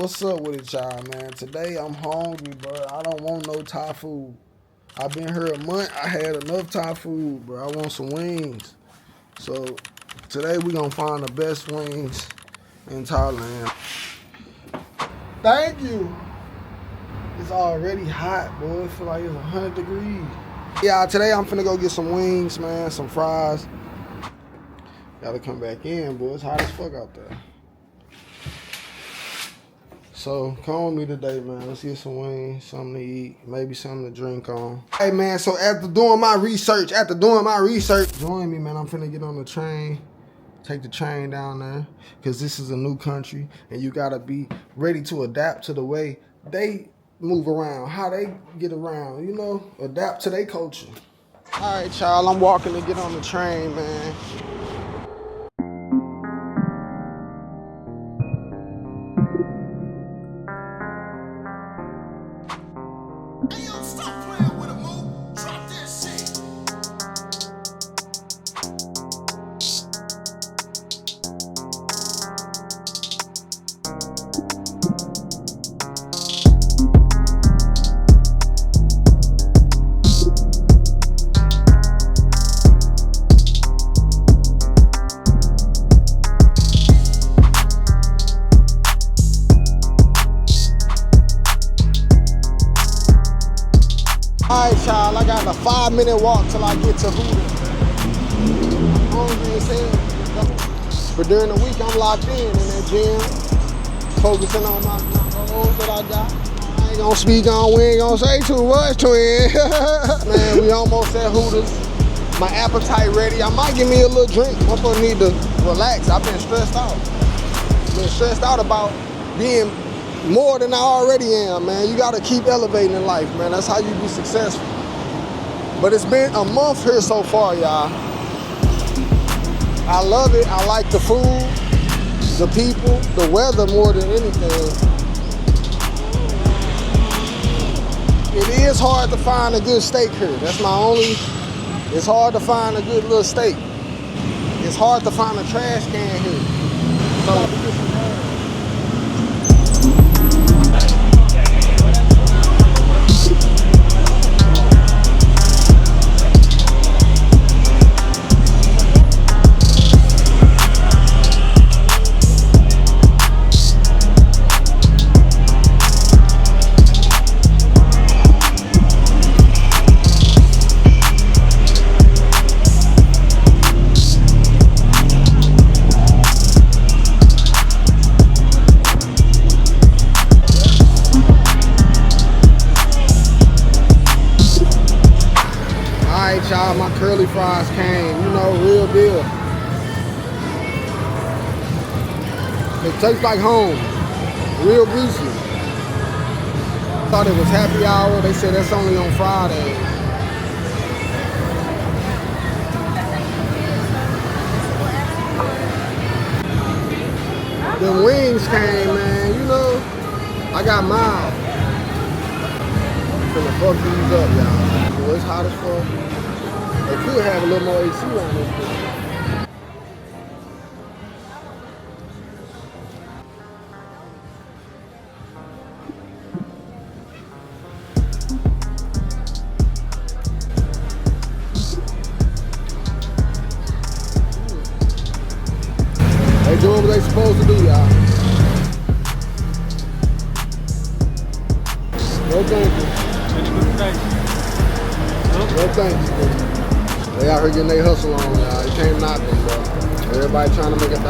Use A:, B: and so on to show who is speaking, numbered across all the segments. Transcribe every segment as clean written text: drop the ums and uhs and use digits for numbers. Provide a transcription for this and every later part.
A: What's up with it, y'all, man? Today I'm hungry, bro. I don't want no Thai food. I've been here a month. I had enough Thai food, bro. I want some wings. So today we gonna find the best wings in Thailand. Thank you. It's already hot, boy. It feel like it's 100 degrees. Yeah, today I'm finna go get some wings, man, some fries. Gotta come back in, boy. It's hot as fuck out there. So come with me today, man. Let's get some wings, something to eat, maybe something to drink on. Hey, man, so after doing my research, join me, man. I'm finna get on the train, take the train down there, because this is a new country, and you gotta be ready to adapt to the way they move around, how they get around, you know, adapt to their culture. All right, y'all, I'm walking to get on the train, man. All right, y'all, I got a 5-minute walk till I get to Hooters. I'm hungry as hell. But during the week, I'm locked in that gym, focusing on my goals that I got. I ain't gonna speak on, we ain't gonna say too much, twin. Man, we almost at Hooters. My appetite ready. I might give me a little drink. I'm gonna need to relax. I've been stressed out. About being more than I already am, man. You gotta keep elevating in life, man. That's how you be successful. But it's been a month here so far, y'all. I love it. I like the food, the people, the weather more than anything. It is hard to find a good steak here. That's my only, it's hard to find a good little steak. It's hard to find a trash can here. So, y'all, my curly fries came, you know, real deal. It tastes like home, real greasy. Thought it was happy hour. They said that's only on Friday. The wings came, man, you know, I got mine. I'm finna fuck these up, y'all. Boy, it's hot as fuck. They could have a little more AC on this thing. They doing what they supposed to do, y'all. No thank you. No thanks. They out here getting their hustle on, y'all. You can't knock them, bro. Everybody trying to make $1.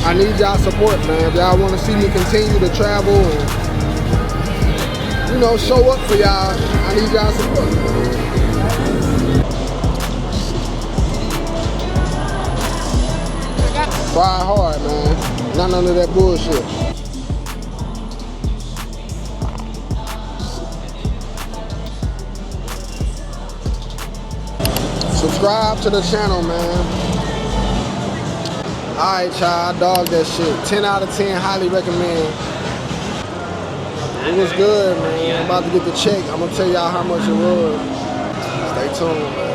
A: I need y'all support, man. If y'all want to see me continue to travel and, you know, show up for y'all, I need y'all support. Try hard, man. Not none of that bullshit. Subscribe to the channel, man. Alright, y'all, I dog that shit. 10 out of 10, highly recommend. It was good, man. I'm about to get the check. I'm gonna tell y'all how much it was. Stay tuned, man.